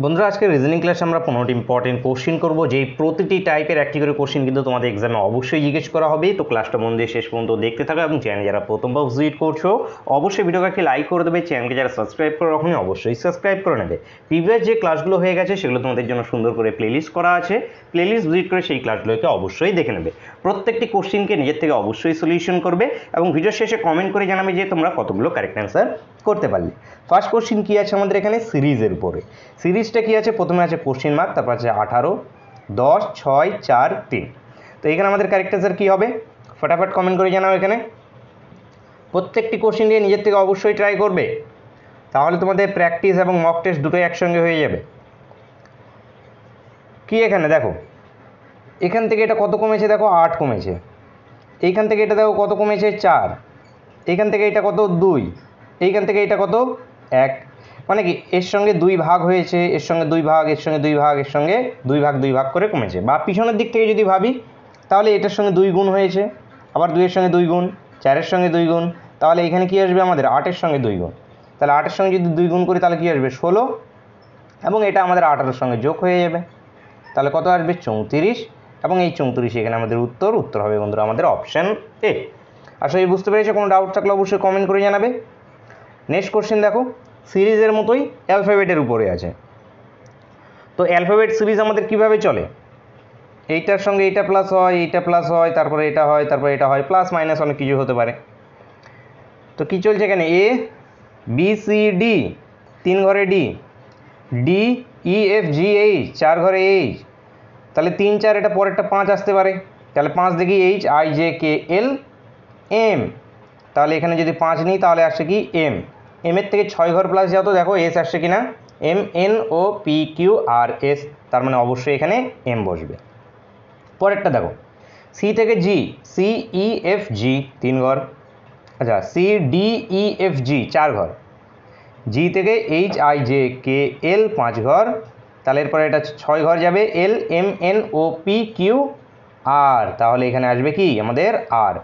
বন্ধুরা আজকে রিজনিং ক্লাসে আমরা 15টি ইম্পর্টেন্ট কোশ্চেন করব, যেই প্রতিটি টাইপের একটি করে কোশ্চেন কিন্তু তোমাদের এক্সামে অবশ্যই জিজ্ঞেস করা হবে। তো ক্লাসটা মন দিয়ে শেষ পর্যন্ত দেখতে থাকো এবং চ্যানেল যারা প্রথমবার ভিজিট করছো অবশ্যই ভিডিওটাকে লাইক করে দেবে, চ্যানেলকে যারা সাবস্ক্রাইব করে রাখোনি অবশ্যই সাবস্ক্রাইব করে নেবে। প্রিভিয়াস যে ক্লাসগুলো হয়ে গেছে সেগুলো তোমাদের জন্য সুন্দর করে প্লেলিস্ট করা আছে, প্লেলিস্ট ভিজিট করে সেই ক্লাসগুলোকে অবশ্যই দেখে নেবে। প্রত্যেকটি কোশ্চেনকে নিজের থেকে অবশ্যই সলিউশন করবে এবং ভিডিও শেষে কমেন্ট করে জানাবে যে তোমরা কতগুলো কারেক্ট অ্যান্সার করতে পারলে। ফার্স্ট কোশ্চেন কি আছে আমাদের এখানে সিরিজের উপরে। সিরিজটা কি আছে, প্রথমে আছে কোশ্চেন মার্ক, তারপর আছে 18, 10, 6, 4, 3। তো এখানে আমাদের কারেক্ট অ্যান্সার কী হবে ফটাফট কমেন্ট করে জানাও। এখানে প্রত্যেকটি কোশ্চেন দিয়ে নিজের থেকে অবশ্যই ট্রাই করবে, তাহলে তোমাদের প্র্যাকটিস এবং মক টেস্ট দুটোই একসঙ্গে হয়ে যাবে। কি এখানে দেখো, এখান থেকে এটা কত কমেছে, দেখো 8 কমেছে। এইখান থেকে এটা দেখো কত কমেছে 4, এইখান থেকে এটা কত 2, এইখান থেকে এটা কত 1। মানে কি এর সঙ্গে 2 ভাগ হয়েছে, এর সঙ্গে 2 ভাগ, এর সঙ্গে 2 ভাগ, এর সঙ্গে 2 ভাগ 2 ভাগ করে কমেছে। বা পিছনের দিক থেকে যদি ভাবি তাহলে এটার সঙ্গে 2 গুণ হয়েছে, আবার 2 এর সঙ্গে 2 গুণ, 4 এর সঙ্গে 2 গুণ, তাহলে এখানে কি আসবে আমাদের 8 এর সঙ্গে 2 গুণ। তাহলে 8 এর সঙ্গে যদি 2 গুণ করি তাহলে কি আসবে 16, এবং এটা আমাদের 18 এর সঙ্গে যোগ হয়ে যাবে, তাহলে কত আসবে 34। এবং এই 34 এখানে আমাদের উত্তর হবে বন্ধুরা আমাদের অপশান এ। আশা করি বুঝতে পেরেছো, কোনো ডাউট থাকলে অবশ্যই কমেন্ট করে জানাবে। নেক্সট কোশ্চেন দেখো, সিরিজের মতোই অ্যালফাবেটের উপরে আছে। তো অ্যালফাবেট সিরিজ আমাদের কিভাবে চলে, এইটার সঙ্গে এইটা প্লাস হয়, এইটা প্লাস হয়, তারপরে এটা হয়, তারপরে এটা হয়, প্লাস মাইনাস অনেক কিছু হতে পারে। তো কি চলছে এখানে, এ বি সি ডি 3 ঘরে D, D E F G H 4 ঘরে এইচ, তাহলে 3 4 এটা পরেরটা 5 আসতে পারে, তাহলে 5 দেখি H I J K L M, তাহলে এখানে যদি 5 নিই তাহলে আসছে কি এম, এম এর থেকে 6 ঘর প্লাস যাও তো দেখো এস আসছে কিনা, M N O P Q R S, তার মানে অবশ্যই এখানে এম বসবে। পরেরটা দেখো, সি থেকে জি, সি ই এফ জি 3 ঘর, আচ্ছা C D E F G 4 ঘর, জি থেকে H I J K L 5 ঘর, তাহলে এরপরে এটা 6 ঘর যাবে, L M N O P Q R, তাহলে এখানে আসবে কি আমাদের আর,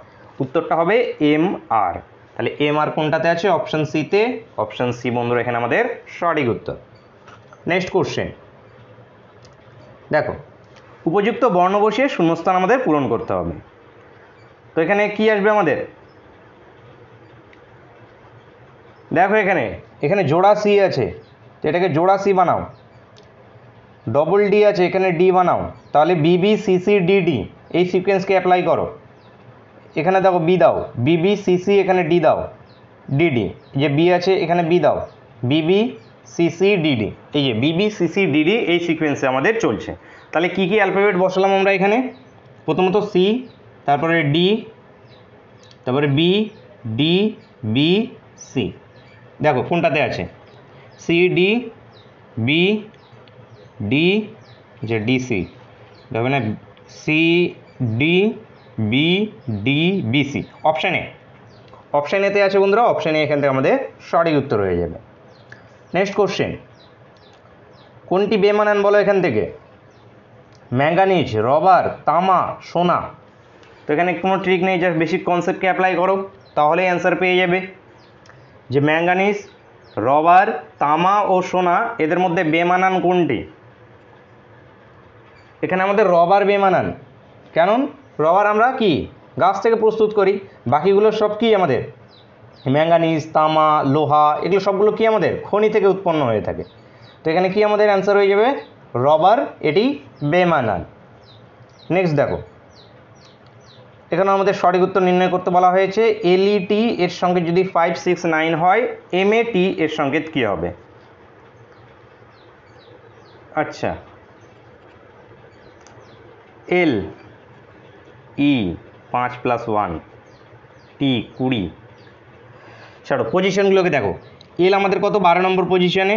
উত্তরটা হবে এম আর। তাহলে এম আর কোনটাতে আছে, অপশান সিতে, অপশান সি বন্ধুরা এখানে আমাদের সঠিক উত্তর। নেক্সট কোশ্চেন দেখো, উপযুক্ত বর্ণ বসিয়ে শূন্যস্থান আমাদের পূরণ করতে হবে। তো এখানে কি আসবে আমাদের, দেখো এখানে এখানে জোড়া সি আছে, তো এটাকে জোড়া সি বানাও, ডবল ডি আছে এখানে ডি বানাও, তাহলে বিবি সিসি ডিডি এই সিকোয়েন্সকে অ্যাপ্লাই করো। এখানে দেখো বি দাও, বিবি সিসি এখানে ডি দাও, ডিডি যে বি আছে এখানে বি দাও, বিবি সিসি ডিডি, এই যে বিবি সিসি ডিডি এই সিকোয়েন্সে আমাদের চলছে। তাহলে কি কি অ্যালফাবেট বসালাম আমরা এখানে, প্রথমত সি, তারপরে ডি, তারপরে বি, ডি, বি, সি। দেখো কোনটাতে আছে, সি ডি বি ডি, যে ডিসি দেখবে না, C D B D B C, option A, option এতে আছে বন্ধুরা, অপশান এ এখান থেকে আমাদের সঠিক উত্তর হয়ে যাবে। নেক্সট কোশ্চেন, কোনটি বেমানান বলো এখান থেকে, ম্যাঙ্গানিজ, রবার, তামা, সোনা। তো এখানে কোনো ট্রিক নেই, জাস্ট বেসিক কনসেপ্টকে অ্যাপ্লাই করো তাহলেই অ্যান্সার পেয়ে যাবে। যে ম্যাঙ্গানিজ, রবার, তামা ও সোনা এদের মধ্যে বেমানান কোনটি, এখানে আমাদের রবার বেমানান, কারণ রবার আমরা কি গাছ থেকে প্রস্তুত করি, বাকিগুলো সব কি আমাদের ম্যাঙ্গানিজ, তামা, লোহা এগুলো সবগুলো কি আমাদের খনি থেকে উৎপন্ন হয়ে থাকে। তো এখানে কি আমাদের অ্যান্সার হয়ে যাবে রবার, এটি বেমানান। নেক্সট দেখো, এখানে আমাদের সঠিক উত্তর নির্ণয় করতে বলা হয়েছে, এলইটি এর সঙ্গে যদি 5 6 9 হয়, এমএটি এর সংকেত কী হবে। আচ্ছা এল ই 5 + 1, টি 20, ছাড়ো পজিশনগুলোকে দেখো, এল আমাদের কত 12 নম্বর পজিশনে,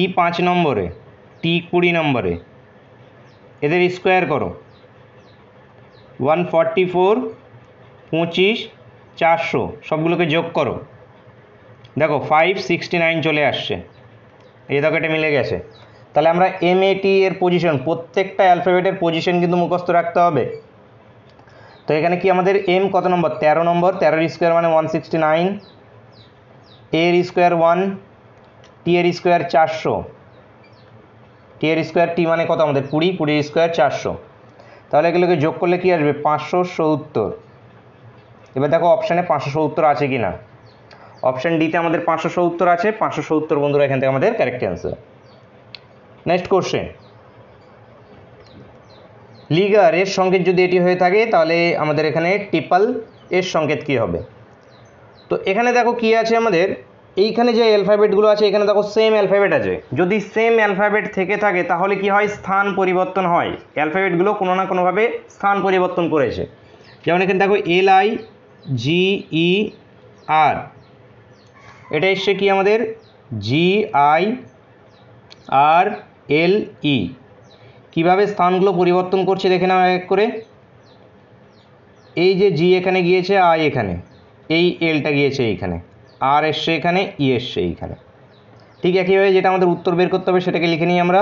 ই 5 নম্বরে, টি 20 নম্বরে, এদের স্কোয়ার করো, 144, 25, 400 সবগুলোকে যোগ করো, দেখো 569 চলে আসছে, এই দেখো এটা মিলে গেছে। তাহলে আমরা এমএটি এর পজিশন, প্রত্যেকটা অ্যালফাবেটের পজিশন কিন্তু মুখস্থ রাখতে হবে। তো এখানে কি আমাদের এম কত নম্বর, 13 নম্বর, 13 স্কোয়ার মানে 169, এর স্কোয়ার 1, টি এর স্কোয়ার 400, টি এর স্কোয়ার, টি মানে কত আমাদের 20, 20 স্কোয়ার 400। তাহলে এগুলোকে যোগ করলে কি আসবে 570। এবার দেখো অপশানে 570 আছে কি না। অপশান ডিতে আমাদের 570 আছে, 570 বন্ধুরা এখান থেকে আমাদের কারেক্ট অ্যান্সার। নেক্সট কোশ্চেন, লিগার এর সংকেত যদি এটি হয়ে থাকে তাহলে আমাদের এখানে ট্রিপল এর সংকেত কি হবে। তো এখানে দেখো কি আছে আমাদের, এইখানে যে অ্যালফাবেটগুলো আছে এখানে দেখো সেম অ্যালফাবেট আছে। যদি সেম অ্যালফাবেট থেকে থাকে তাহলে কি হয়, স্থান পরিবর্তন হয়। অ্যালফাবেটগুলো কোনো না কোনোভাবে স্থান পরিবর্তন করেছে। যেমন এখানে দেখো LIGER, এটা এসছে কি আমাদের GIRLE। কীভাবে স্থানগুলো পরিবর্তন করছে দেখে নাও এক করে। এই যে জি এখানে গিয়েছে, আই এখানে, এই এলটা গিয়েছে এইখানে, আর এসছে এখানে, ই এসছে এইখানে। ঠিক একইভাবে যেটা আমাদের উত্তর বের করতে হবে সেটাকে লিখে নিই আমরা,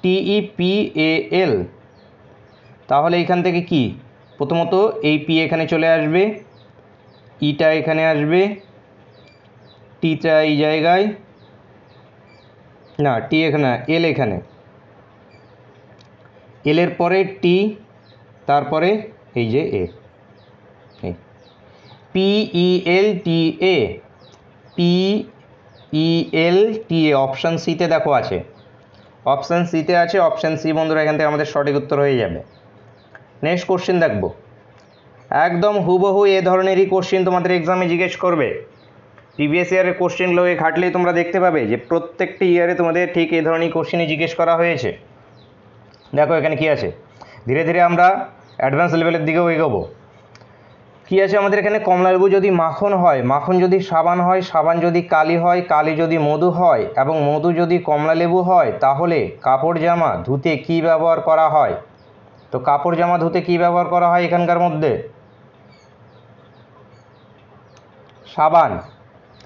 TEPAL। তাহলে এইখান থেকে কি, প্রথমত এই পি এখানে চলে আসবে, ইটা এখানে আসবে, টিটা এই জায়গায়, না টি এখানে, এল এখানে, এলের পরে টি, তারপরে এই যে এ, PELTA, PELTA অপশান সিতে দেখো আছে, অপশান সিতে আছে, অপশান সি বন্ধুরা এখান থেকে আমাদের সঠিক উত্তর হয়ে যাবে। নেক্সট কোশ্চেন দেখবো, একদম হুবহু এ ধরনেরই কোশ্চেন তোমাদের এক্সামে জিজ্ঞেস করবে। প্রিভিয়াস ইয়ারের কোশ্চেনগুলোকে ঘাটলেই তোমরা দেখতে পাবে যে প্রত্যেকটি ইয়ারে তোমাদের ঠিক এই ধরনের কোশ্চেনই জিজ্ঞেস করা হয়েছে। দেখো এখানে কি আছে, ধীরে ধীরে আমরা অ্যাডভান্স লেভেলের দিকেও এগোবো। কি আছে আমাদের এখানে, কমলালেবু যদি মাখন হয়, মাখন যদি সাবান হয়, সাবান যদি কালি হয়, কালি যদি মধু হয়, এবং মধু যদি কমলালেবু হয়, তাহলে কাপড় জামা ধুতে কি ব্যবহার করা হয়। তো কাপড় জামা ধুতে কি ব্যবহার করা হয় এখানকার মধ্যে, সাবান।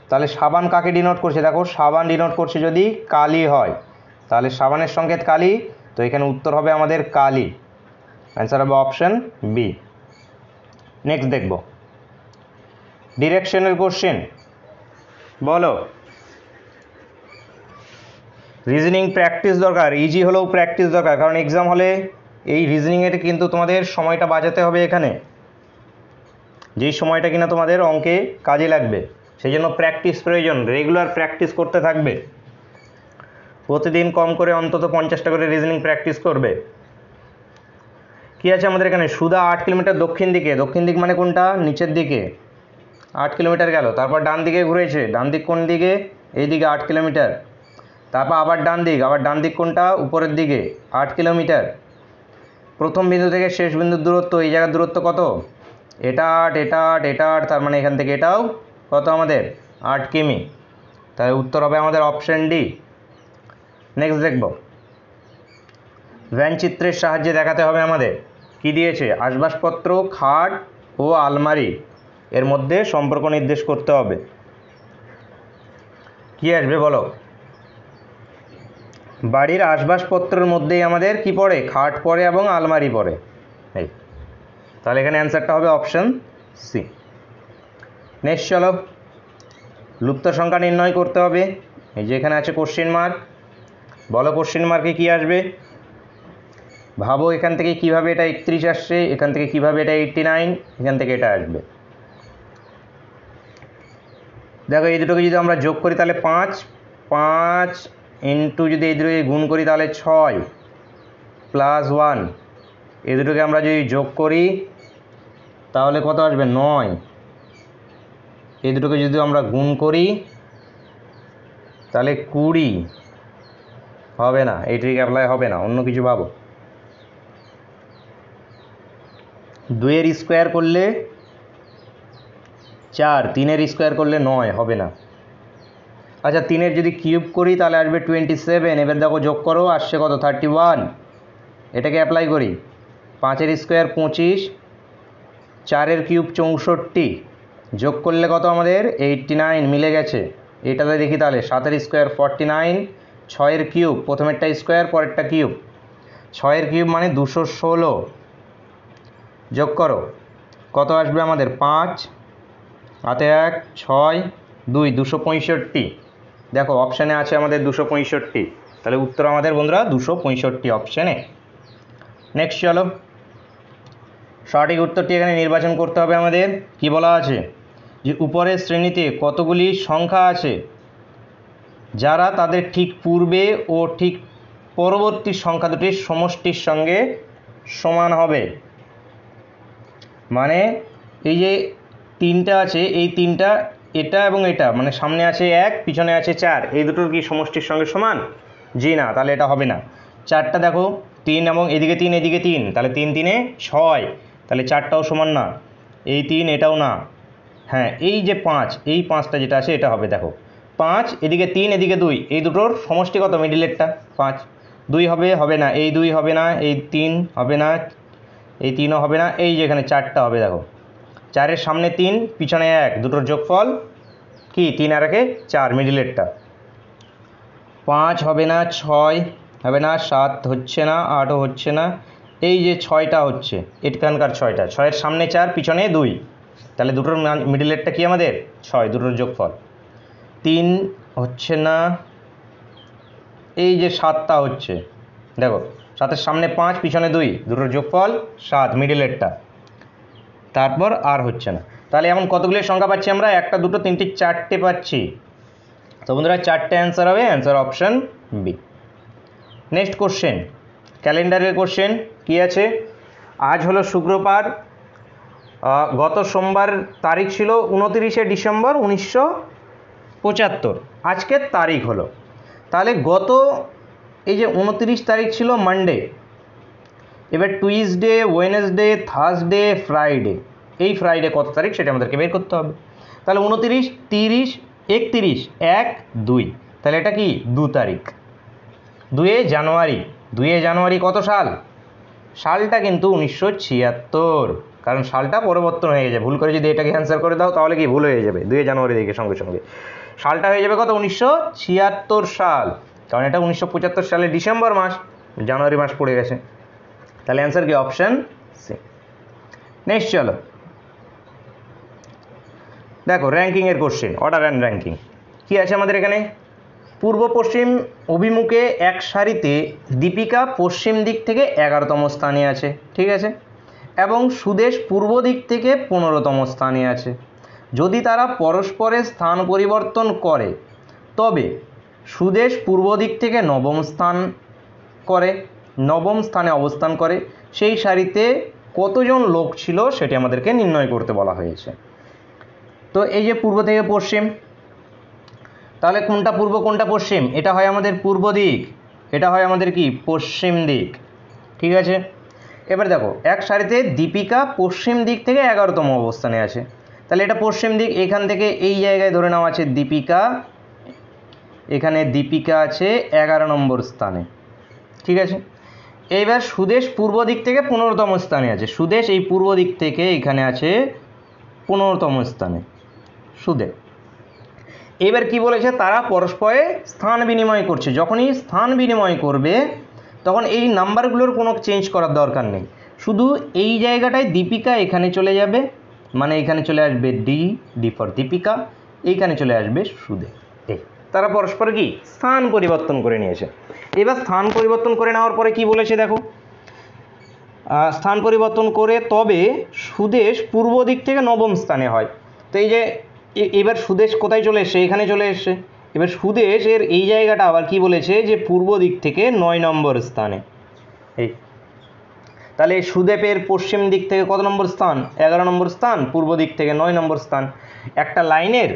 তাহলে সাবান কাকে ডিনোট করছে, দেখো সাবান ডিনোট করছে যদি কালি হয়, তাহলে সাবানের সংকেত কালি, তো এখানে উত্তর হবে আমাদের কালি। অ্যান্সার হবে অপশন বি। নেক্সট দেখব, ডিরেকশনের কোশ্চেন। বলো, রিজনিং প্র্যাকটিস দরকার, ইজি হলেও প্র্যাকটিস দরকার, কারণ এক্সাম হলে এই রিজনিংয়ের কিন্তু তোমাদের সময়টা বাঁচাতে হবে এখানে, যেই সময়টা কিনা তোমাদের অঙ্কে কাজে লাগবে। সেই জন্য প্র্যাকটিস প্রয়োজন, রেগুলার প্র্যাকটিস করতে থাকবে। প্রতিদিন কম করে অন্তত 50টা করে রিজনিং প্র্যাকটিস করবে। কি আছে আমাদের এখানে, সুধা 8 কিলোমিটার দক্ষিণ দিকে, দক্ষিণ দিক মানে কোনটা, নিচের দিকে 8 কিলোমিটার গেল, তারপর ডান দিকে ঘুরেছে, ডান দিক কোন দিকে, এই দিকে 8 কিলোমিটার, তারপর আবার ডান দিক, আবার ডান দিক কোনটা, উপরের দিকে 8 কিলোমিটার। প্রথম বিন্দু থেকে শেষ বিন্দুর দূরত্ব, এই জায়গার দূরত্ব কত, এটা 8, এটা 8, এটা 8, তার মানে এখান থেকে এটাও কত আমাদের 8 কিমি। তাহলে উত্তর হবে আমাদের অপশন ডি। নেক্সট দেখব, ভ্যান চিত্রের সাহায্যে দেখাতে হবে আমাদের। কি দিয়েছে, আসবাবপত্র, খাট ও আলমারি এর মধ্যে সম্পর্ক নির্দেশ করতে হবে। কি আসবে বলো, বাড়ির আসবাবপত্রের মধ্যেই আমাদের কি পড়ে, খাট পড়ে এবং আলমারি পড়ে। এই তাহলে এখানে অ্যান্সারটা হবে অপশন সি। নেক্সট চলো, লুপ্ত সংখ্যা নির্ণয় করতে হবে। এই যে এখানে আছে কোশ্চেন মার্ক, বলো কোশ্চেন মার্কে কি আসবে, ভাবো এখান থেকে কিভাবে এটা 31 আসছে, এখান থেকে কিভাবে এটা 89, এখান থেকে এটা আসবে। দেখো এই দুটোকে যদি আমরা যোগ করি তাহলে 5, 5 ইন্টু যদি এই দুটোকে গুণ করি তাহলে 6 প্লাস 1, এই দুটোকে আমরা যদি যোগ করি তাহলে কত আসবে 9, এই দুটোকে যদি আমরা গুণ করি তাহলে 20, হবে না, এই ট্রিক অ্যাপ্লাই হবে না, অন্য কিছু ভাবো। 2 এর স্কোয়ার করলে 4, 3 এর স্কোয়ার করলে 9, হবে না। আচ্ছা 3 এর যদি কিউব করি তাহলে আসবে 27, এবার দেখো যোগ করো আসছে কত 31, এটাকে অ্যাপ্লাই করি। 5 এর স্কোয়ার 25, 4 এর কিউব 64, যোগ করলে কত আমাদের 89, মিলে গেছে। এটাতে দেখি তাহলে 7 এর স্কোয়ার 49, 6 এর কিউব, প্রথমেরটা স্কোয়ার পরেরটা কিউব, 6 এর কিউব মানে 216, যোগ করো কত আসবে আমাদের 5 হাতে 1, 6, 2, 265, দেখো অপশানে আছে আমাদের 265, তাহলে উত্তর আমাদের বন্ধুরা 265 অপশানে। নেক্সট চলো, সঠিক উত্তরটি এখানে নির্বাচন করতে হবে আমাদের। কি বলা আছে যে উপরের শ্রেণীতে কতগুলি সংখ্যা আছে যারা তাদের ঠিক পূর্বে ও ঠিক পরবর্তী সংখ্যা দুটির সমষ্টির সঙ্গে সমান হবে। মানে এই যে তিনটা আছে, এই তিনটা, এটা এবং এটা, মানে সামনে আছে 1 পিছনে আছে 4, এই দুটোর কি সমষ্টির সঙ্গে সমান? জি না, তাহলে এটা হবে না। 4টা দেখো 3 এবং এদিকে 3 এদিকে 3, তাহলে 3 3 6, তাহলে 4টাও সমান না। এই 3 এটাও না। হ্যাঁ, এই যে 5, এই 5টা যেটা আছে এটা হবে। দেখো 5 এদিকে 3 এদিকে 2, এই দুটোর সমষ্টি কত? মিডিলেরটা 5। 2 হবে, হবে না। এই 2 হবে না, এই 3 হবে না, এই 3ও হবে না। এই যে এখানে 4টা হবে। দেখো 4-এর সামনে 3 পিছনে 1, দুটোর যোগফল কি? 3 আর 1 4, মিডিলেরটা। 5 হবে না, 6 হবে না, 7 হচ্ছে না, 8ও হচ্ছে না। এই যে 6টা হচ্ছে, এখানকার 6টা, 6-এর সামনে 4 পিছনে 2, তাহলে দুটোর মিডিলেরটা কি আমাদের? 6, দুটোর যোগফল। 3 হচ্ছে না। এই যে 7টা হচ্ছে, দেখো 7-এর সামনে 5 পিছনে 2, দুটোর যোগফল 7, মিডিলেরটা। তারপর আর হচ্ছে না। তাহলে এমন কতগুলি সংখ্যা পাচ্ছি আমরা? 1 2 3 4টে পাচ্ছি। তো বন্ধুরা 4টে অ্যান্সার হবে, answer option B. Next question, ক্যালেন্ডারের কোশ্চেন কি আছে? আজ হলো শুক্রবার, গত সোমবার তারিখ ছিল 29শে ডিসেম্বর 1975, আজকের তারিখ হলো। তাহলে গত এই যে 29 তারিখ ছিল মানডে, এবার টুইসডে, ওয়েনেসডে, থার্সডে, ফ্রাইডে, এই ফ্রাইডে কত তারিখ সেটা আমাদেরকে বের করতে হবে। তাহলে 29, 30, 31, 1, 2, তাহলে এটা কি? 2 তারিখ। 2 জানুয়ারি, 2 জানুয়ারি কত সাল? সালটা কিন্তু 1976, কারণ সালটা পরিবর্তন হয়ে গেছে। ভুল করে যদি এটাকে অ্যান্সার করে দাও তাহলে কি ভুল হয়ে যাবে? 2 জানুয়ারি দেখে সঙ্গে সঙ্গে সালটা হয়ে যাবে কত? 1976 সাল, কারণ এটা 1975 সালে ডিসেম্বর মাস, জানুয়ারি মাস পড়ে গেছে। তাহলে অ্যান্সার কি? Option C. নেক্সট চলো, দেখো র্যাঙ্কিংয়ের কোশ্চেন, অর্ডার অ্যান্ড র্যাঙ্কিং কী আছে আমাদের এখানে? পূর্ব পশ্চিম অভিমুখে এক সারিতে দীপিকা পশ্চিম দিক থেকে 11তম স্থানে আছে, ঠিক আছে, এবং সুদেশ পূর্ব দিক থেকে 15তম স্থানে আছে। যদি তারা পরস্পরের স্থান পরিবর্তন করে তবে সুদেশ পূর্ব দিক থেকে 9ম স্থানে অবস্থান করে। সেই সারিতে কতজন লোক ছিল সেটি আমাদেরকে নির্ণয় করতে বলা হয়েছে। তো এই যে পূর্ব থেকে পশ্চিম, তাহলে কোনটা পূর্ব কোনটা পশ্চিম? এটা হয় আমাদের পূর্ব দিক, এটা হয় আমাদের কি? পশ্চিম দিক, ঠিক আছে। এবার দেখো এক সারিতে দীপিকা পশ্চিম দিক থেকে 11তম অবস্থানে আছে, তাহলে এটা পশ্চিম দিক। এখান থেকে এই জায়গায় ধরে নেওয়া আছে দীপিকা, এখানে দীপিকা আছে 11 নম্বর স্থানে, ঠিক আছে। এইবার সুদেশ পূর্ব দিক থেকে 15তম স্থানে আছে, সুদেশ এই পূর্ব দিক থেকে এখানে আছে 15তম স্থানে সুদেশ। এবার কি বলেছে? তারা পরস্পরে স্থান বিনিময় করছে। যখনই স্থান বিনিময় করবে তখন এই নাম্বারগুলোর কোনো চেঞ্জ করার দরকার নেই, শুধু এই জায়গাটায় দীপিকা এখানে চলে যাবে, মানে এখানে চলে আসবে ডি ফর দীপিকা, এইখানে চলে আসবে সুদেশ। এই তারা পরস্পর কি স্থান পরিবর্তন করে নিয়েছে। এবার স্থান পরিবর্তন করে নেওয়ার পরে কি বলেছে দেখো, স্থান পরিবর্তন করে তবে সুদেশ পূর্ব দিক থেকে 9ম স্থানে হয়। তো এই যে এবার সুদেশ কোথায় চলে এসছে? এখানে চলে এসছে। এবার সুদেশের এই জায়গাটা আবার কি বলেছে যে পূর্ব দিক থেকে 9 নম্বর স্থানে। এই তাহলে সুদেবের পশ্চিম দিক থেকে কত নম্বর স্থান? 11 নম্বর স্থান, পূর্ব দিক থেকে 9 নম্বর স্থান। একটা লাইনের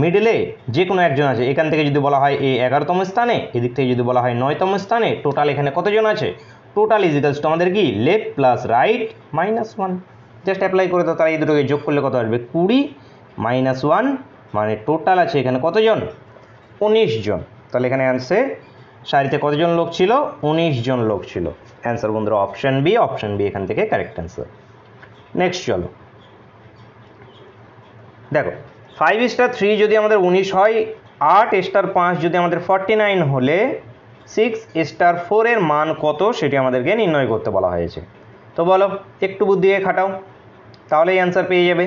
মিডলে যে কোনো একজন আছে, এখান থেকে যদি বলা হয় এ 11তম স্থানে, এদিক থেকে যদি বলা হয় 9তম স্থানে, টোটাল এখানে কতজন আছে? টোটাল ইজ ইকুয়ালস টু আমাদের কি left plus right -1, just apply করে দাও। তারা এই দুটোকে যোগ করলে কত আসবে? 20 -1, মানে টোটাল আছে এখানে কতজন? 19 জন। তাহলে এখানে অ্যান্সার সারিতে কতজন লোক ছিল? 19 জন লোক ছিল। অ্যান্সার বন্ধুরা অপশান বি, অপশান বি এখান থেকে কারেক্ট অ্যান্সার। নেক্সট চলো, দেখো 5*3 যদি আমাদের 19 হয়, 8*5 যদি আমাদের 49 হলে 6*4 এর মান কত সেটি আমাদেরকে নির্ণয় করতে বলা হয়েছে। তো বলো, একটু বুদ্ধি দিয়ে খাটাও, তাহলেই অ্যান্সার পেয়ে যাবে।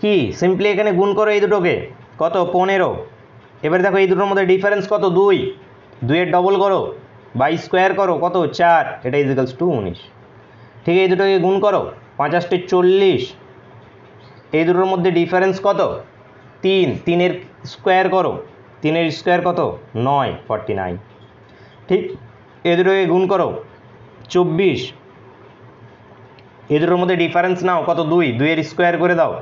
কি কি সিম্পলি এখানে গুণ করো এই দুটোকে, কত 15। এবার দেখো এই দুটোর মধ্যে ডিফারেন্স কত 2, 2-এর ডবল করো, বাই স্কোয়ার করো কত 4, এটা ইজিক্যালস টু 19। ঠিক এই দুটোকে গুণ করো, 5 40, এই দুটোর মধ্যে ডিফারেন্স কত 3, 3-এর স্কোয়ার করো, 3-এর স্কোয়ার কত 9, 49। ঠিক এই দুটোকে গুণ করো 24, এই দুটোর মধ্যে ডিফারেন্স নাও কত 2, 2-এর স্কোয়ার করে দাও,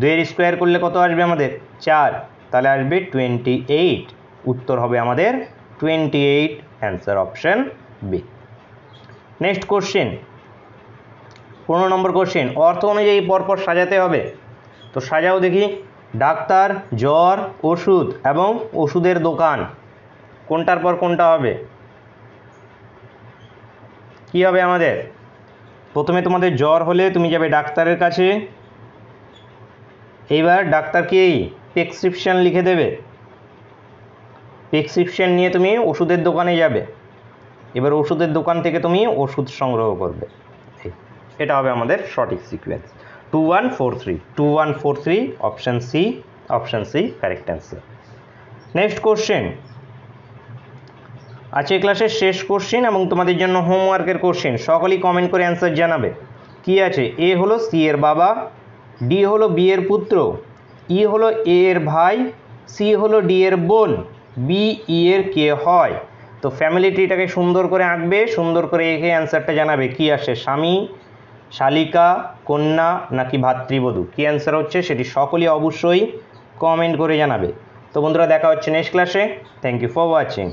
2-এর স্কোয়ার করলে কত আসবে আমাদের 4, তাহলে আসবে 28। উত্তর হবে আমাদের 28, answer option B. Next question 15 নম্বর কোশ্চেন, অর্থ অনুযায়ী পরপর সাজাতে হবে। তো সাজাও দেখি। ডাক্তার, জ্বর, ওষুধ এবং ওষুধের দোকান, কোনটার পর কোনটা হবে? কি হবে আমাদের? প্রথমে তোমাদের জ্বর হলে তুমি যাবে ডাক্তারের কাছে, এইবার ডাক্তার কি প্রেসক্রিপশন লিখে দেবে, প্রেসক্রিপশন নিয়ে তুমি ওষুধের দোকানে যাবে, এবার ওষুধের দোকান থেকে তুমি ওষুধ সংগ্রহ করবে। এটা হবে আমাদের সঠিক sequence 2143, 2143 option C correct answer. Next question আজকে ক্লাসের শেষ কোশ্চেন এবং তোমাদের জন্য হোমওয়ার্কের কোশ্চেন, সকলেই কমেন্ট করে অ্যান্সার জানাবে। কি আছে? এ হলো সি এর বাবা, ডি হলো বি এর পুত্র, ই হলো এ এর ভাই, সি হলো ডি এর বোন, বি ই এর কে হয়। তো ফ্যামিলি ট্রিটাকে সুন্দর করে আঁকবে, সুন্দর করে এঁকে অ্যান্সারটা জানাবে। কি আসে? স্বামী, শালিকা, কন্যা নাকি ভাতৃবধূ? কি অ্যান্সার হচ্ছে সেটি সকলেই অবশ্যই কমেন্ট করে জানাবে। তো বন্ধুরা দেখা হচ্ছে নেক্সট ক্লাসে। Thank you for watching.